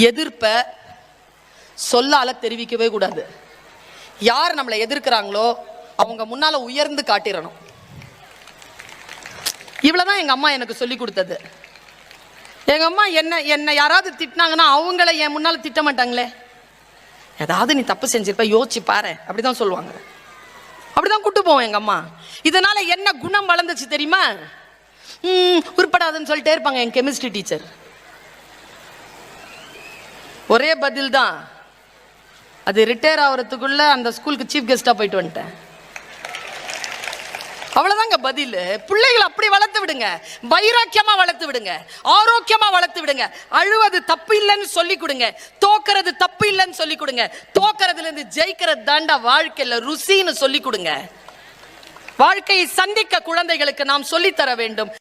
எதிர்ப்பை சொல்லால தெரிவிக்கவே கூடாது. யார் நம்மளை எதிர்க்கிறாங்களோ அவங்க முன்னால உயர்ந்து காட்டிடணும். இவ்வளவுதான் எங்க அம்மா எனக்கு சொல்லி கொடுத்தது. எங்க அம்மா என்ன யாராவது திட்டினாங்கன்னா அவங்கள என் முன்னால திட்ட மாட்டாங்களே. ஏதாவது நீ தப்பு செஞ்சிருப்ப யோசிச்சு பாரு அப்படிதான் சொல்லுவாங்க. அப்படிதான் கூட்டு போவோம் எங்க அம்மா. இதனால என்ன குணம் வளர்ந்துச்சு தெரியுமா? உருப்படாதுன்னு சொல்லிட்டே இருப்பாங்க என் கெமிஸ்ட்ரி டீச்சர். ஒரே பதில் தான், அது ரிட்டையர் ஆகிறதுக்குள்ள அந்த ஸ்கூலுக்கு சீஃப் கெஸ்டா போயிட்டு வந்துட்டேன். அவ்வளவுதாங்க பதில். பிள்ளைகளை அப்படி வளர்த்து விடுங்க, வைராக்கியமா வளர்த்து விடுங்க, ஆரோக்கியமா வளர்த்து விடுங்க. அழுவது தப்பு இல்லைன்னு சொல்லி கொடுங்க, தோக்கிறது தப்பு இல்லைன்னு சொல்லி கொடுங்க. தோக்கிறதுல இருந்து ஜெயிக்கிறது தாண்டா வாழ்க்கையில ருசின்னு சொல்லி கொடுங்க. வாழ்க்கையை சந்திக்க குழந்தைகளுக்கு நாம் சொல்லித்தர வேண்டும்.